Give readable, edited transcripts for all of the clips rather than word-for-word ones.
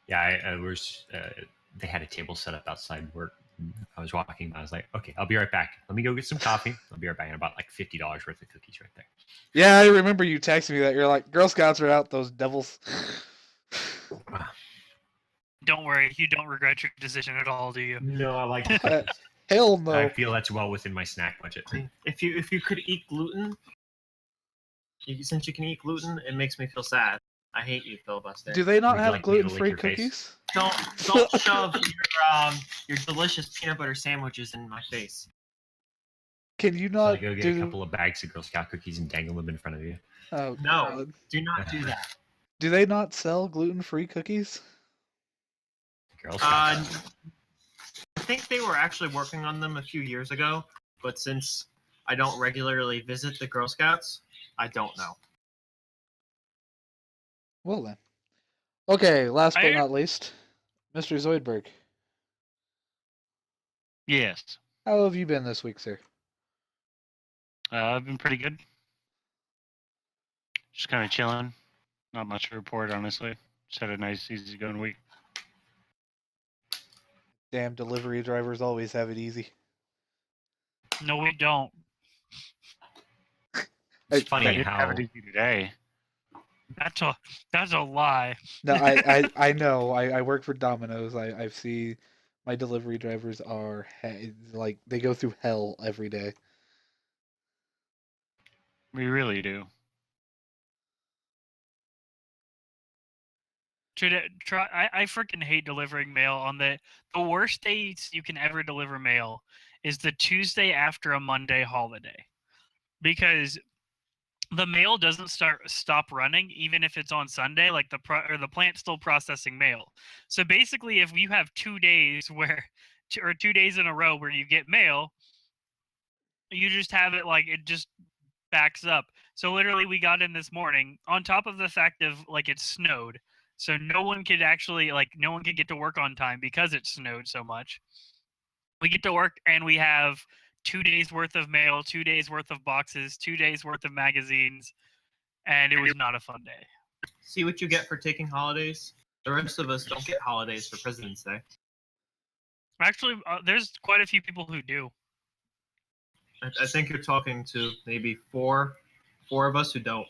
Yeah, I was. They had a table set up outside work. I was walking by. I was like, okay, I'll be right back. Let me go get some coffee. I'll be right back. And about like $50 worth of cookies right there. Yeah, I remember you texting me that. You're like, Girl Scouts are out, those devils. Don't worry, you don't regret your decision at all, do you? No, I like the cookies. Hell no. I feel that's well within my snack budget. If you could eat gluten, since you can eat gluten, it makes me feel sad. I hate you, filibuster. Do they not Would you have like me to lick gluten-free your face? cookies? Don't shove your delicious peanut butter sandwiches in my face. Can you So not I go get a couple of bags of Girl Scout cookies and dangle them in front of you. Oh, No, God. do not do that. Do they not sell gluten-free cookies? Girl Scouts. I think they were actually working on them a few years ago, but since I don't regularly visit the Girl Scouts, I don't know. Well then. Okay, last but not least, Mr. Zoidberg. Yes. How have you been this week, sir? I've been pretty good. Just kind of chilling. Not much to report, honestly. Just had a nice, easygoing week. Damn delivery drivers always have it easy. No, we don't. It's funny I how have it easy today. That's a lie. No, I know. I work for Domino's. I've seen my delivery drivers are like they go through hell every day. We really do. I freaking hate delivering mail on the worst days you can ever deliver mail is the Tuesday after a Monday holiday, because the mail doesn't stop running even if it's on Sunday. Like the plant's still processing mail. So basically, if you have 2 days or 2 days in a row where you get mail, you just have it like it just backs up. So literally, we got in this morning on top of the fact of like it snowed. So no one could get to work on time because it snowed so much. We get to work and we have 2 days worth of mail, 2 days worth of boxes, 2 days worth of magazines, and it was not a fun day. See what you get for taking holidays? The rest of us don't get holidays for President's Day. Actually, there's quite a few people who do. I think you're talking to maybe four of us who don't.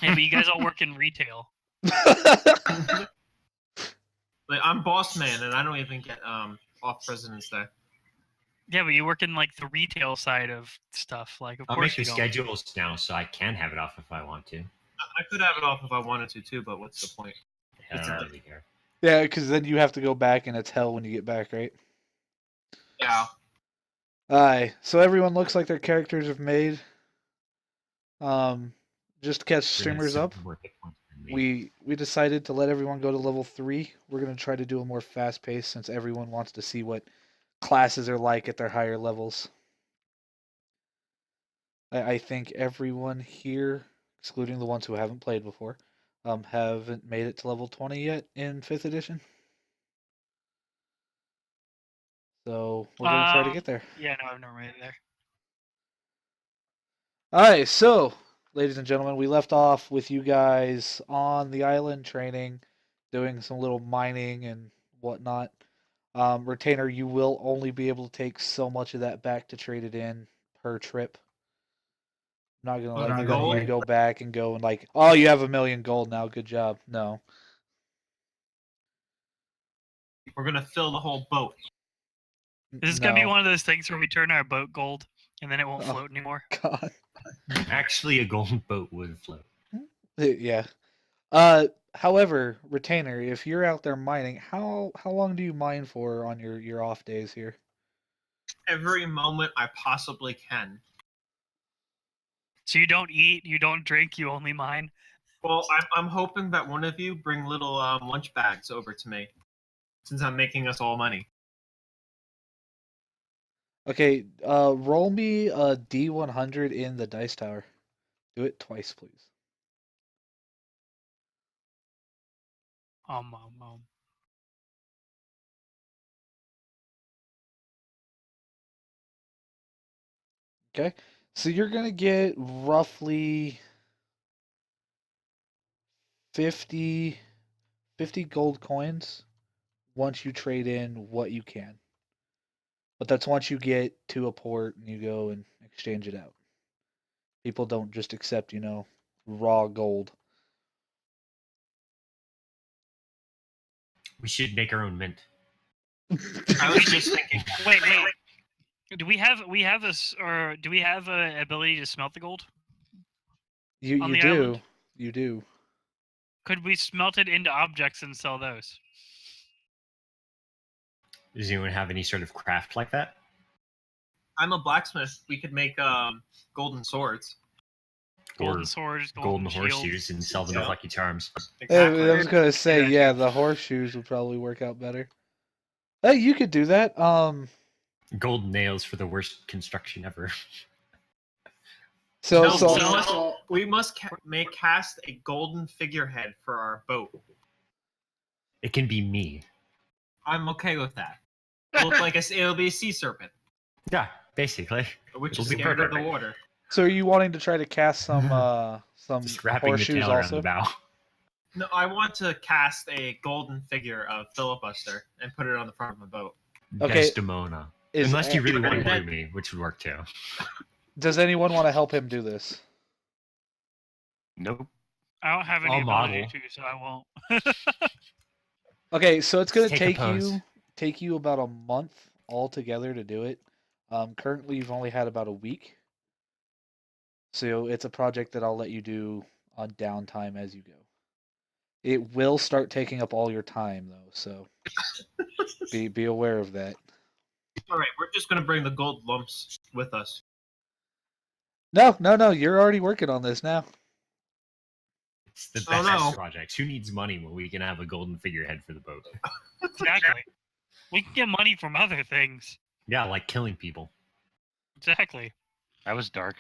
Yeah, but you guys all work in retail. Like, I'm boss man, and I don't even get off President's Day. Yeah, but you work in like the retail side of stuff. Like, of I'll course make you the don't. schedules now so I can have it off if I want to. I could have it off if I wanted to too, but what's the point? I don't really care. Yeah, because then you have to go back and it's hell when you get back, right? Yeah. Aye. So everyone looks like their characters have made. Just to catch streamers up, we decided to let everyone go to level 3. We're gonna try to do a more fast pace since everyone wants to see what classes are like at their higher levels. I think everyone here, excluding the ones who haven't played before, haven't made it to level 20 yet in 5th edition. So we're gonna try to get there. Yeah, no, I've never made it there. Alright, so ladies and gentlemen, we left off with you guys on the island training, doing some little mining and whatnot. Retainer, you will only be able to take so much of that back to trade it in per trip. I'm not gonna let you go back and go and like, oh, you have 1,000,000 gold now, good job. No. We're gonna fill the whole boat. This is gonna be one of those things where we turn our boat gold and then it won't float anymore. God. Actually, a golden boat would float. Yeah. However, Retainer, if you're out there mining, how long do you mine for on your off days here? Every moment I possibly can. So you don't eat, you don't drink, you only mine? Well, I'm hoping that one of you bring little lunch bags over to me, since I'm making us all money. Okay, roll me a D100 in the dice tower. Do it twice, please. Okay, so you're gonna get roughly 50 50 gold coins once you trade in what you can. But that's once you get to a port and you go and exchange it out. People don't just accept, raw gold. We should make our own mint. I was just thinking. Wait. Do we have a ability to smelt the gold? You On you the do. island? You do. Could we smelt it into objects and sell those? Does anyone have any sort of craft like that? I'm a blacksmith. We could make golden swords. Golden Or swords, golden shields. horseshoes and sell them Yeah. as Lucky Charms. Exactly. I was gonna say, that yeah, too. the horseshoes would probably work out better. Hey, you could do that. Golden nails for the worst construction ever. So No, so we must cast a golden figurehead for our boat. It can be me. I'm okay with that. It'll be a sea serpent, Yeah, basically. which It'll is be scared of the perfect. water. so are you wanting to try to cast some Just wrapping the horseshoes tail around also? the bow. No, I want to cast a golden figure of Filibuster and put it on the front of my boat. Okay. Desdemona. Unless you really want to do me, which would work too. Does anyone want to help him do this? Nope. I don't have any I'll ability model. to, so I won't. Okay, so it's gonna Take a take pose. you about a month altogether to do it. Currently you've only had about a week. So it's a project that I'll let you do on downtime as you go. It will start taking up all your time though, so be aware of that. All right, we're just gonna bring the gold lumps with us. No, you're already working on this now. It's the Oh, best no. projects. Who needs money when we can have a golden figurehead for the boat? Exactly. We can get money from other things. Yeah, like killing people. Exactly. That was dark.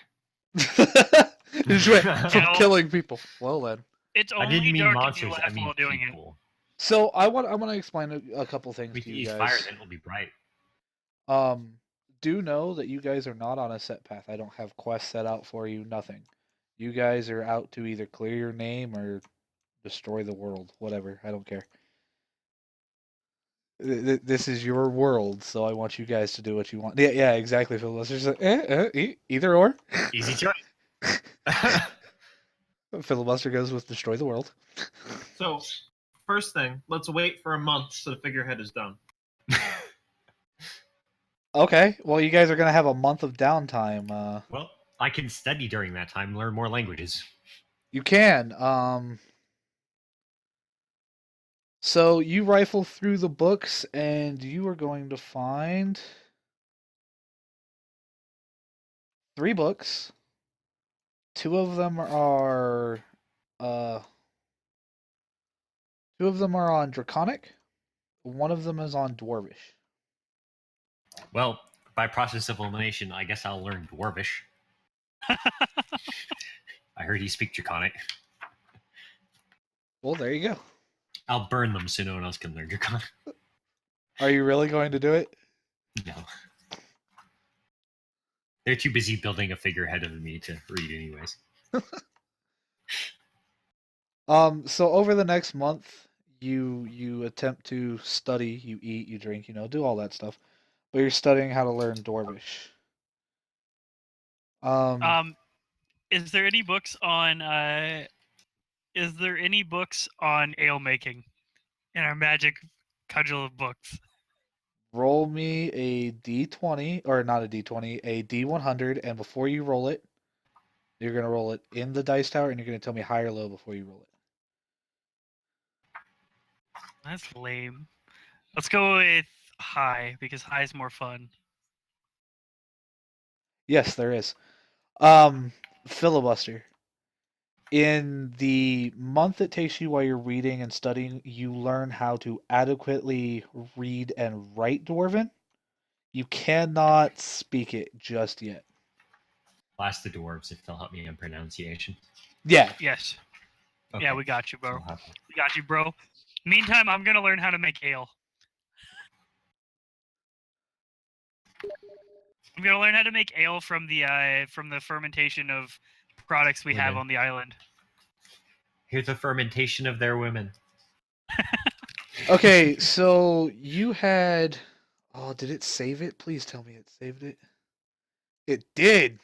Just went from No. killing people. Well then. It's I only didn't mean dark if you monsters. laugh I mean while doing it. people. So I want to explain a couple things We to can you use guys. fire, then it'll be bright. Do know that you guys are not on a set path. I don't have quests set out for you, nothing. You guys are out to either clear your name or destroy the world, whatever. I don't care. This is your world, so I want you guys to do what you want. Yeah, exactly. Filibuster's like, either or. Easy choice. Filibuster goes with destroy the world. So, first thing, let's wait for a month so the figurehead is done. Okay, well, you guys are gonna have a month of downtime. Well, I can study during that time, learn more languages. You can. So you rifle through the books, and you are going to find 3 books. 2 of them are, two of them are on Draconic. One of them is on Dwarvish. Well, by process of elimination, I guess I'll learn Dwarvish. I heard you speak Draconic. Well, there you go. I'll burn them so no one else can learn Draconic. Are you really going to do it? No. They're too busy building a figurehead of me to read anyways. So over the next month, you attempt to study, you eat, you drink, do all that stuff. But you're studying how to learn Dwarvish. Is there any books on ale making in our magic cudgel of books? Roll me a d20, or not a d20, a d100, and before you roll it, you're going to roll it in the dice tower, and you're going to tell me high or low before you roll it. That's lame. Let's go with high, because high is more fun. Yes, there is. Filibuster. In the month it takes you while you're reading and studying, you learn how to adequately read and write Dwarven. You cannot speak it just yet. I'll ask the dwarves if they'll help me in pronunciation. Yeah. Yes. Okay. Yeah, we got you, bro. I'll have to- We got you, bro. Meantime, I'm gonna learn how to make ale. I'm gonna learn how to make ale from the fermentation of products we have Women. on the island. Here's the fermentation of their women. Okay, so you had. Oh, did it save it? Please tell me it saved it. It did.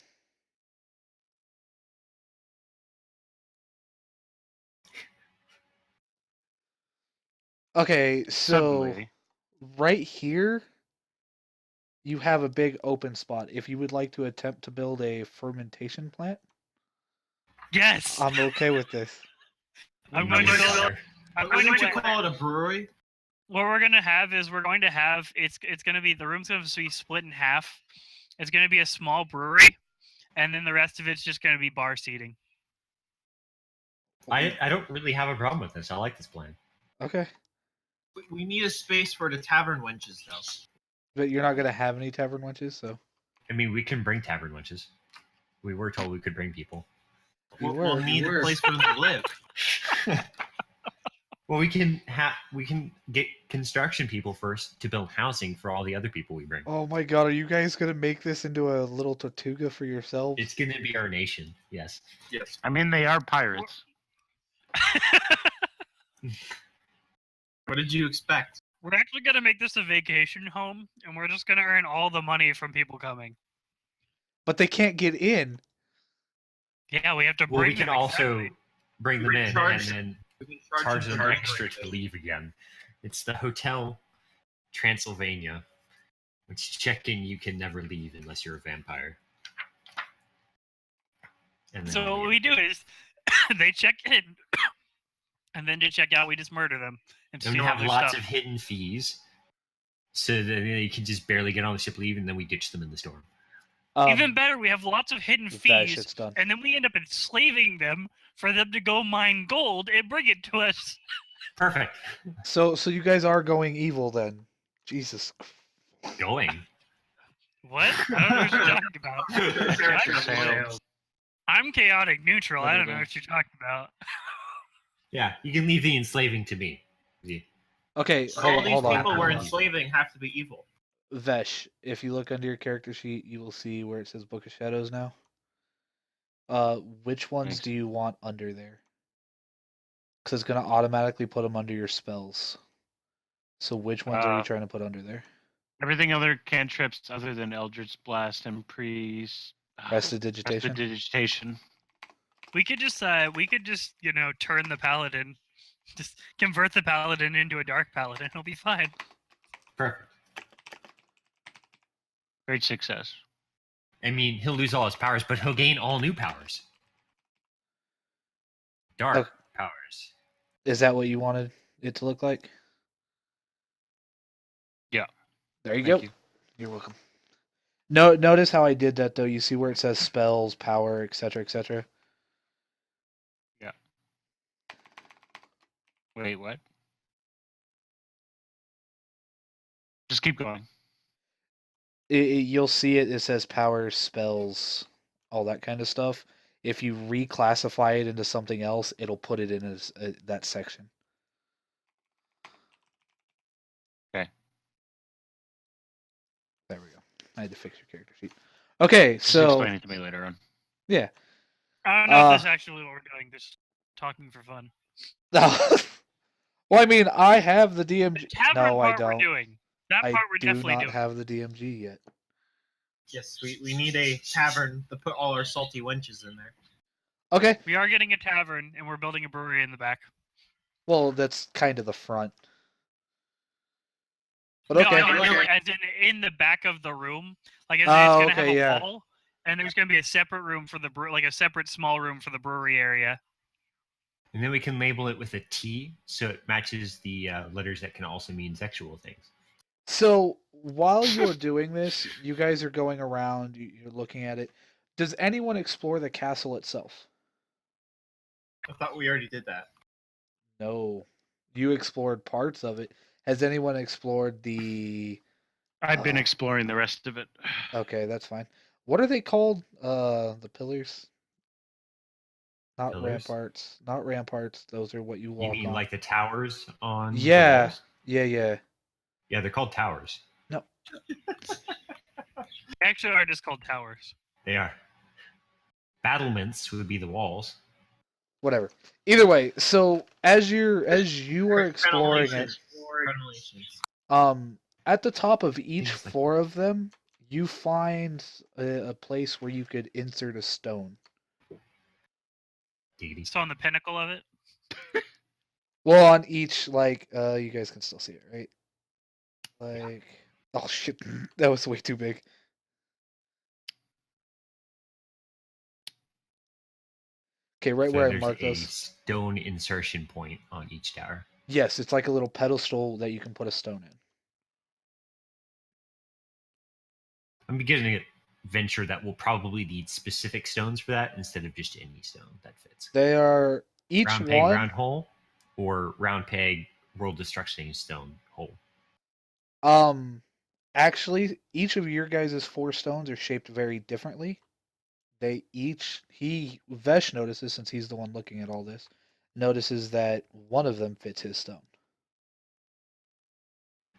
Okay, so Suddenly. right here, you have a big open spot. If you would like to attempt to build a fermentation plant, Yes. I'm okay with this. I'm We going to need build. water. I'm Why going would to you call it a brewery? What we're gonna have is it's gonna be the room's gonna be split in half. It's gonna be a small brewery, and then the rest of it's just gonna be bar seating. I don't really have a problem with this. I like this plan. Okay, We need a space for the tavern wenches, though. but you're not gonna have any tavern wenches, so I mean, we can bring tavern lunches. We were told we could bring people. You We'll were. need a place for them to live. Well, we can get construction people first to build housing for all the other people we bring. Oh my god, are you guys gonna make this into a little Tortuga for yourselves? It's gonna be our nation. Yes. Yes. I mean, they are pirates. What did you expect? We're actually gonna make this a vacation home, and we're just gonna earn all the money from people coming. But they can't get in. Yeah, we have to bring Well, we can them, also exactly. bring them We in charge- and then We can charge them them for extra entering. to leave again. It's the Hotel Transylvania, which check-in you can never leave unless you're a vampire. And then So what we do is they check in, and then to check out, we just murder them and then we steal all have their lots stuff. of hidden fees, so that they can just barely get on the ship, leave, and then we ditch them in the storm. Even better, we have lots of hidden That fees, shit's done. and then we end up enslaving them for them to go mine gold and bring it to us. Perfect. So you guys are going evil then? Jesus. Going. What? I don't know what you're talking about. Check sales. I'm chaotic neutral. I don't know Da-da-da. what you're talking about. Yeah, you can leave the enslaving to me. See? Okay, All hold, these hold on. people hold we're on. enslaving have to be evil. Vesh, if you look under your character sheet, you will see where it says Book of Shadows now. Which ones Thanks. do you want under there? Because it's gonna automatically put them under your spells. So which ones are you trying to put under there? Everything other cantrips other than Eldritch Blast and Prestidigitation. Prestidigitation. We could just turn the paladin, just convert the paladin into a dark paladin. It'll be fine. Perfect. Great success. I mean, he'll lose all his powers, but he'll gain all new powers. Dark Okay. powers. Is that what you wanted it to look like? Yeah. There you Thank go. you. You're welcome. No, notice how I did that though. You see where it says spells, power, etc., etc. Wait, what? Just keep going. You'll see it. It says power, spells, all that kind of stuff. If you reclassify it into something else, it'll put it in as that section. Okay. There we go. I had to fix your character sheet. Okay, Just so explain it to me later on. yeah. I don't know if this is actually what we're doing. Just talking for fun. Well, I mean, I have the DMG. Tavern No, I part we're don't. doing. That I part we're do definitely not doing. have the DMG yet. Yes, we need a tavern to put all our salty wenches in there. Okay. We are getting a tavern, and we're building a brewery in the back. Well, that's kind of the front. But No, okay. I mean, Okay. as in the back of the room. Like, as in Oh, it's gonna okay, have yeah. a wall, and there's gonna be a separate room for the like a separate small room for the brewery area. And then we can label it with a T so it matches the letters that can also mean sexual things. So while you're doing this, you guys are going around. You're looking at it. Does anyone explore the castle itself? I thought we already did that. No. You explored parts of it. Has anyone explored the? I've been exploring the rest of it. Okay, that's fine. What are they called? The pillars. Not Pillars? ramparts. Not ramparts. Those are what you You walk mean on. like the towers on the Yeah. walls? Yeah. Yeah, they're called towers. They actually are just called towers. They are. Battlements would be the walls. whatever. Either way, so as you are exploring it, at the top of each Things like- 4 of them, you find a place where you could insert a stone. Giggity. So on the pinnacle of it. Well, on each, like, you guys can still see it, right? Like, oh shit, that was way too big. Okay, right So where I there's marked a those. stone insertion point on each tower. Yes, it's like a little pedestal that you can put a stone in. I'm beginning to venture that we'll probably need specific stones for that instead of just any stone that fits. They are each Round peg, one. round hole, or round peg, world destruction stone hole. Actually, each of your guys' 4 stones are shaped very differently. They each Vesh notices, since he's the one looking at all this, notices that one of them fits his stone.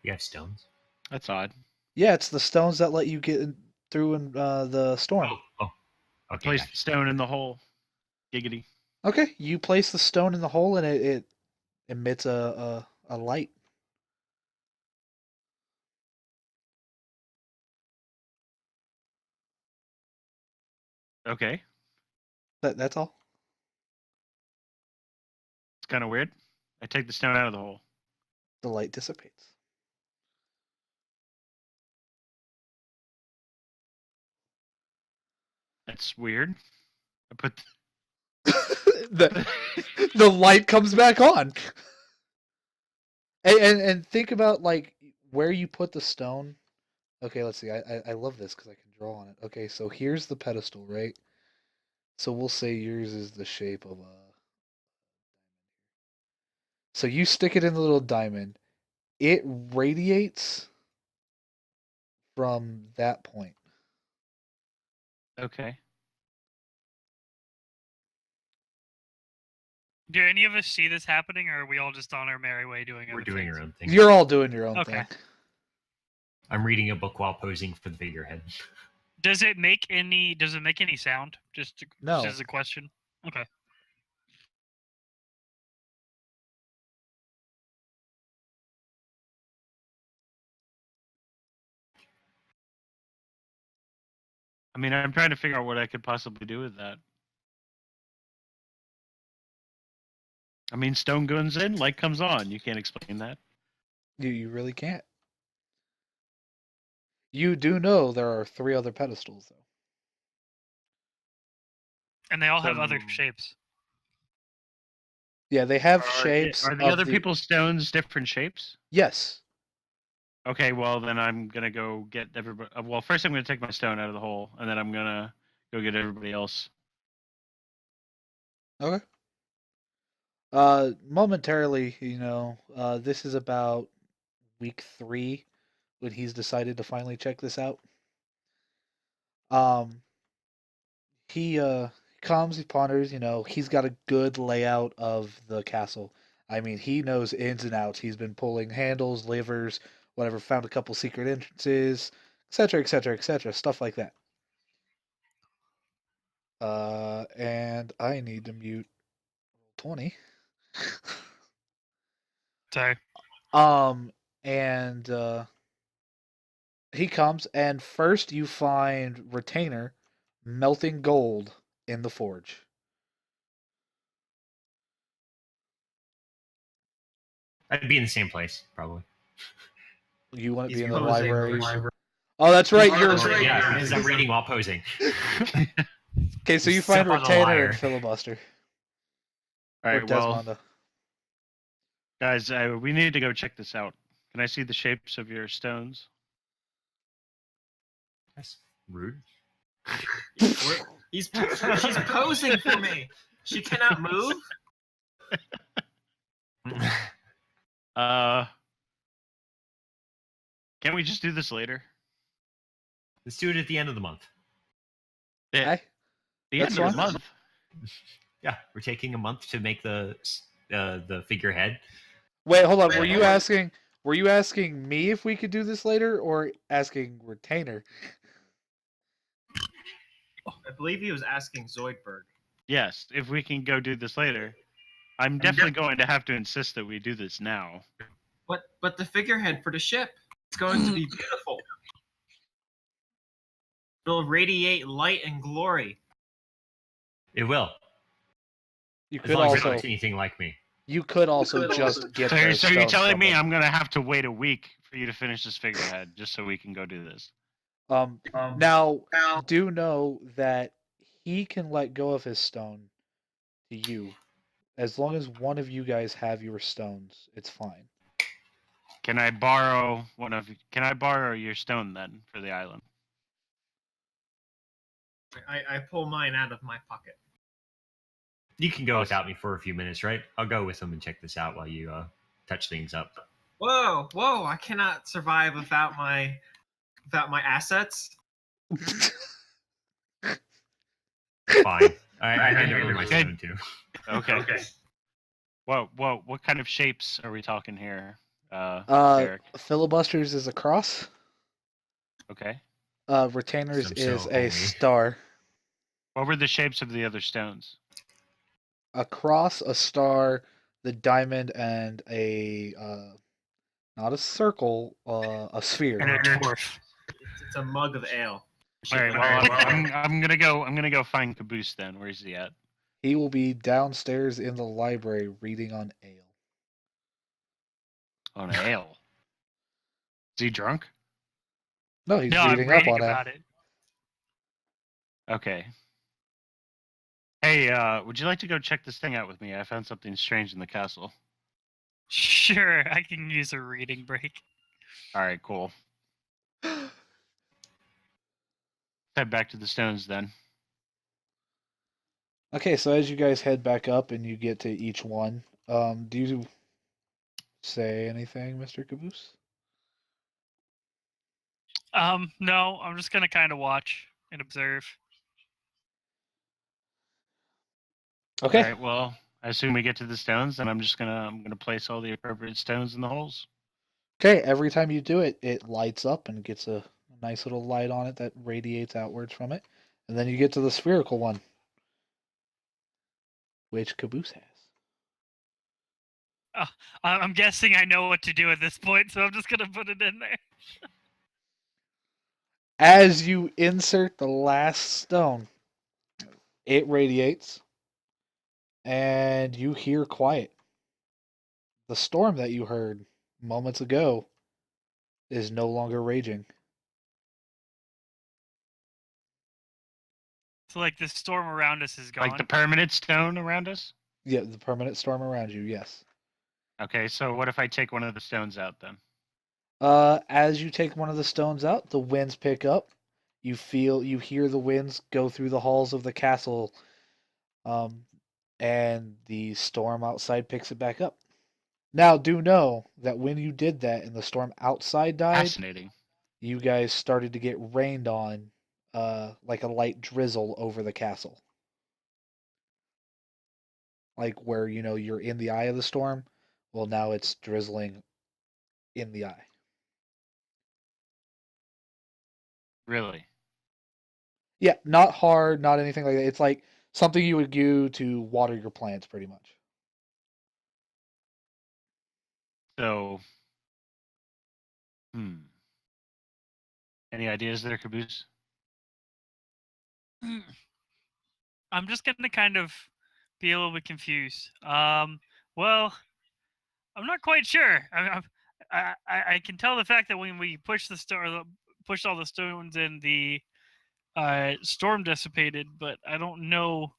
You have stones. That's odd. Yeah, it's the stones that let you get through in the storm. Oh, I okay. placed Gotcha. the stone in the hole. Giggity. Okay, you place the stone in the hole and it emits a light. Okay. That's all. It's kind of weird. I take the stone out of the hole. The light dissipates. That's weird. I put. the the light comes back on. And think about like where you put the stone. Okay, let's see. I love this because I can draw on it. Okay, so here's the pedestal, right? So we'll say yours is the shape of a. So you stick it in the little diamond. It radiates from that point. Okay. Do any of us see this happening, or are we all just on our merry way doing We're other doing things? our own thing. You're all doing your own Okay. thing. I'm reading a book while posing for the figurehead. Does it make any sound? No. Just as a question. Okay. I mean, I'm trying to figure out what I could possibly do with that. I mean, stone goes in, light comes on. You can't explain that. You really can't. You do know there are 3 other pedestals though. And they all have other So- shapes. Yeah, they have Are, shapes. are the of other people's stones different shapes? Yes. Okay, well then I'm gonna go get everybody. Well, first I'm gonna take my stone out of the hole, and then I'm gonna go get everybody else. Okay. Momentarily, this is about week 3 when he's decided to finally check this out. He comes, he ponders, he's got a good layout of the castle. I mean, he knows ins and outs. He's been pulling handles, levers, whatever, found a couple secret entrances, etc., etc., etc., stuff like that. And I need to mute 20. Sorry. And he comes, and first you find Retainer melting gold in the forge. I'd be in the same place, probably. You want to He's be in the posing library? for- Oh, that's right. You're that's right. Yeah, because I'm reading while posing. okay. So you Step find on the Retainer wire. and Filibuster All or right, well, Desmonda. guys, we need to go check this out. Can I see the shapes of your stones? That's rude. She's posing for me. She cannot move. Can we just do this later? Let's do it at the end of the month. Hey, The that's end of the fine. month. Yeah, we're taking a month to make the figurehead. wait, hold on. Wait, Were you hold on. asking? Were you asking me if we could do this later, or asking Retainer? I believe he was asking Zoidberg. Yes, if we can go do this later. I'm definitely going to have to insist that we do this now. But the figurehead for the ship, it's going to be beautiful. It'll radiate light and glory. It will. You As could long as it also looks anything like me. you could also just get those So you're stones telling from me them. I'm going to have to wait a week for you to finish this figurehead just so we can go do this? Now do know that he can let go of his stone to you. As long as one of you guys have your stones, it's fine. Can I borrow Can I borrow your stone then for the island? I pull mine out of my pocket. You can go without me for a few minutes, right? I'll go with them and check this out while you touch things up. Whoa! I cannot survive without my assets. Fine. I hand over my stone too. Okay. What kind of shapes are we talking here, Derek? Filibusters is a cross. Okay. Retainers Some is so a only. star. What were the shapes of the other stones? A cross, a star, the diamond, and a not a circle, a sphere. And a dwarf. It's a mug of ale. All right. Well, I'm gonna go find Caboose then. Where's he at? He will be downstairs in the library reading on ale. On ale. Is he drunk? No, he's No, I'm reading up reading on about it. Okay. Hey, would you like to go check this thing out with me? I found something strange in the castle. Sure, I can use a reading break. All right, cool. Head back to the stones then. Okay, so as you guys head back up and you get to each one, do you say anything, Mr. Caboose? No, I'm just gonna kind of watch and observe. Okay. All right. Well, I assume we get to the stones, and I'm gonna place all the appropriate stones in the holes. Okay, every time you do it, it lights up and gets a nice little light on it that radiates outwards from it. And then you get to the spherical one, which Caboose has. I'm guessing I know what to do at this point, so I'm just gonna put it in there. As you insert the last stone, it radiates, and you hear quiet. The storm that you heard moments ago is no longer raging. So like the storm around us is gone. Like the permanent stone around us. Yeah, the permanent storm around you, yes. Okay. So what if I take one of the stones out then? As you take one of the stones out, the winds pick up. You hear the winds go through the halls of the castle, and the storm outside picks it back up. Now, do know that when you did that and the storm outside died, Fascinating. you guys started to get rained on, like a light drizzle over the castle. Like where, you're in the eye of the storm. Well, now it's drizzling in the eye. Really. Yeah, not hard, not anything like that. It's like something you would do to water your plants, pretty much. So, any ideas there, Caboose? I'm just gonna kind of be a little bit confused. Well, I'm not quite sure. I can tell the fact that when we pushed pushed all the stones in, the storm dissipated, but I don't know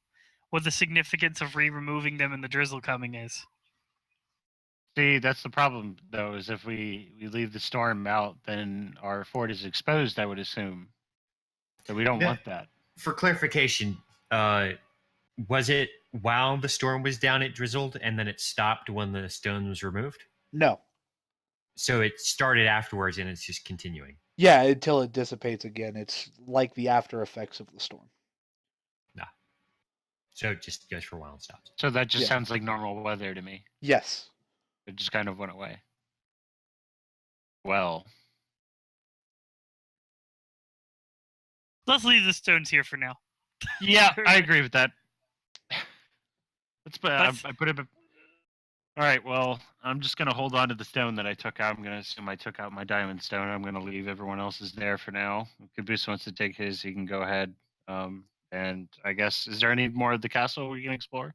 what the significance of removing them and the drizzle coming is. See, that's the problem, though, is if we leave the storm out, then our fort is exposed, I would assume. So we don't Yeah. want that. For clarification, was it while the storm was down it drizzled and then it stopped when the stone was removed? No. So it started afterwards and it's just continuing. Yeah, until it dissipates again. It's like the after effects of the storm. Nah. So it just goes for a while and stops. So that just Yeah. sounds like normal weather to me. Yes. It just kind of went away. Well, Let's leave the stones here for now. yeah, I agree with that. Let's put. I put it. All right. Well, I'm just gonna hold on to the stone that I took out. I'm gonna assume I took out my diamond stone. I'm gonna leave everyone else's there for now. If Caboose wants to take his, he can go ahead. And I guess, is there any more of the castle we can explore?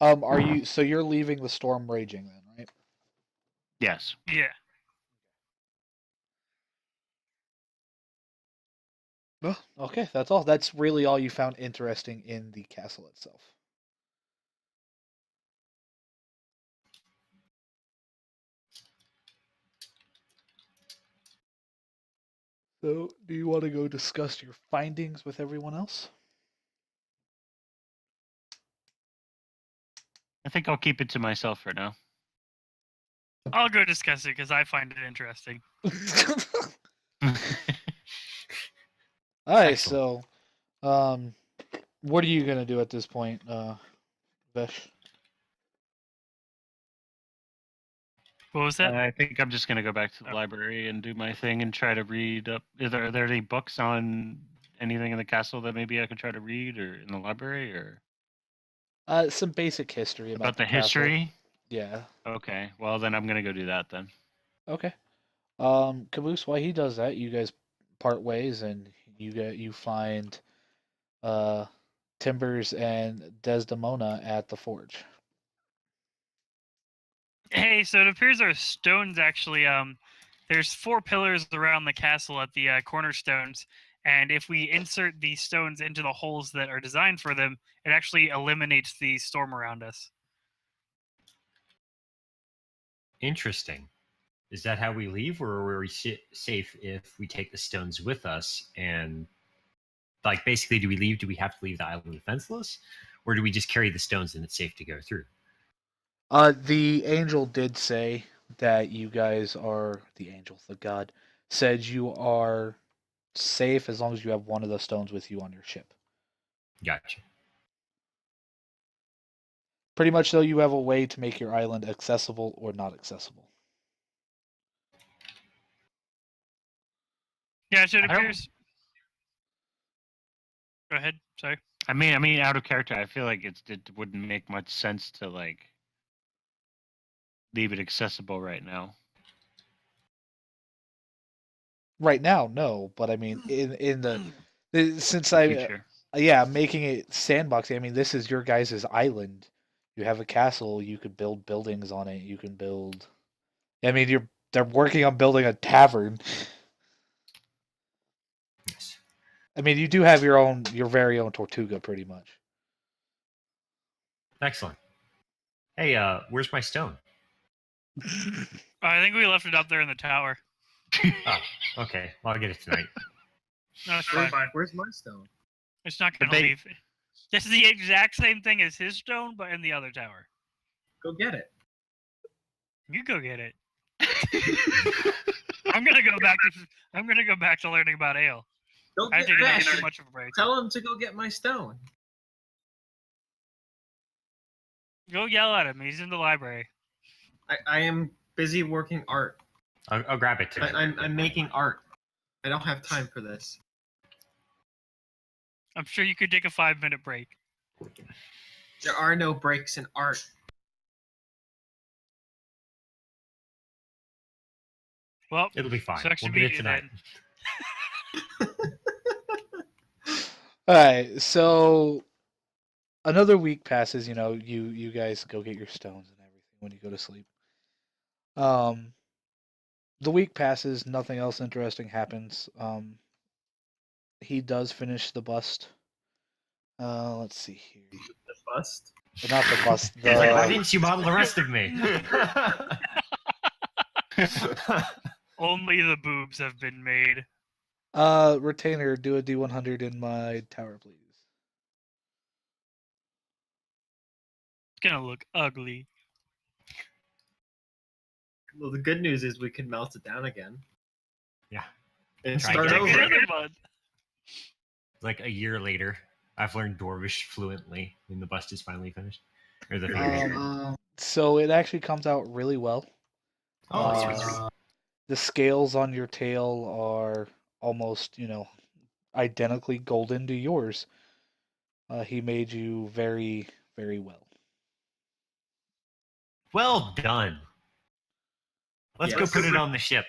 Are you so you're leaving the storm raging then, right? Yes. Yeah. Well, okay, that's all. That's really all you found interesting in the castle itself. So, do you want to go discuss your findings with everyone else? I think I'll keep it to myself for now. I'll go discuss it because I find it interesting. All right, Excellent. so, what are you gonna do at this point, Vesh? What was that? I think I'm just gonna go back to the library and do my thing and try to read up. Are there any books on anything in the castle that maybe I could try to read, or in the library, or Some basic history about the the castle. history? Yeah. Okay. Well, then I'm gonna go do that then. Okay. Caboose, while he does that, you guys part ways, and you find Timbers and Desdemona at the forge. Hey, so it appears our stones actually there's 4 pillars around the castle at the cornerstones, and if we insert these stones into the holes that are designed for them, it actually eliminates the storm around us. Interesting. Is that how we leave, or are we safe if we take the stones with us? And like, basically, do we leave? Do we have to leave the island defenseless, or do we just carry the stones and it's safe to go through? The angel did say that you guys are the angel, the god said you are safe as long as you have one of the stones with you on your ship. Gotcha. Pretty much, though, you have a way to make your island accessible or not accessible. Yeah, so it I don't- appears. Go ahead. Sorry. I mean, out of character, I feel like it wouldn't make much sense to like leave it accessible right now. Right now, no, but I mean, in the since In the I future. yeah, making it sandboxing. I mean, this is your guys' island. You have a castle. You could build buildings on it. You can build. I mean, they're working on building a tavern. Yes. I mean, you do have your very own Tortuga, pretty much. Excellent. Hey, where's my stone? I think we left it up there in the tower. Oh, okay. Well, I'll get it tonight. No, it's fine. Where's my stone? It's not But gonna they- leave. This is the exact same thing as his stone, but in the other tower. Go get it. You go get it. I'm gonna go back to learning about ale. Go I get think it's Vash. too much of a break. Tell him to go get my stone. Go yell at him. He's in the library. I am busy working art. I'll grab it tonight. I'm making art. I don't have time for this. I'm sure you could take a 5-minute break. There are no breaks in art. Well, It'll be fine. sucks We'll to get be it you tonight. then. All right, so another week passes. You know, you guys go get your stones and everything when you go to sleep. The week passes. Nothing else interesting happens. He does finish the bust. Let's see here. The bust. Not the bust. He's like, why The didn't you model the rest of me? Only the boobs have been made. retainer. Do a D100 in my tower, please. It's gonna look ugly. Well, the good news is we can melt it down again Yeah. and Try start again. over. Another month. Like a year later, I've learned Dwarvish fluently, and the bust is finally finished. Or the So it actually comes out really well. Oh, uh, sweet. The scales on your tail are almost, identically golden to yours. He made you very, very well. Well done. Let's go Yes. put it on the ship.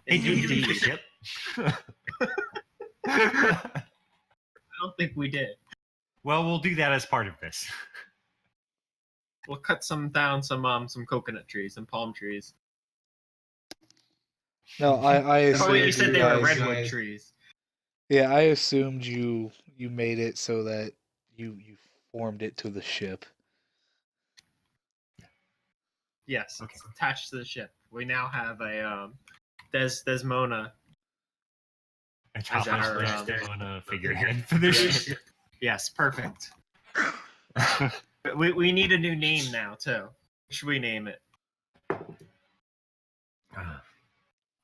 Hey, did we leave the ship? I don't think we did. Well, we'll do that as part of this. We'll cut some coconut trees and palm trees. No, I Oh, assumed you said they were guys- redwood trees. Yeah, I assumed you made it so that you formed it to the ship. Yes, Okay. it's attached to the ship. We now have a Desmona. A As topless our, Desdemona figurehead for the ship. Yes, perfect. We need a new name now too. What should we name it?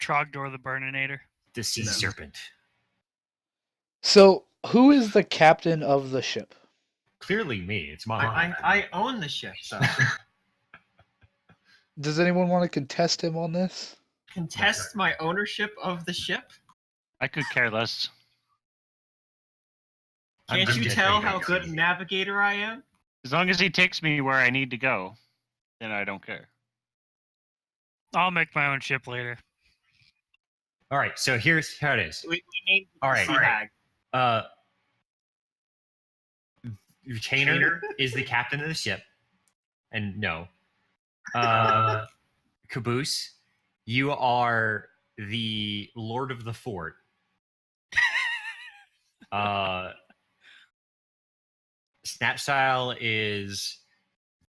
Trogdor the Burninator. The sea No. serpent. So, who is the captain of the ship? Clearly me. It's mine. I own the ship, so Does anyone want to contest him on this? contest my ownership of the ship. I could care less. I'm Can't you just tell ready to how go. good a navigator I am? As long as he takes me where I need to go, then I don't care. I'll make my own ship later. All right, so here's how it is. We named it All the right, Sea all right. Hag. Retainer is the captain of the ship, and no. Caboose, you are the lord of the fort. Snatchstyle is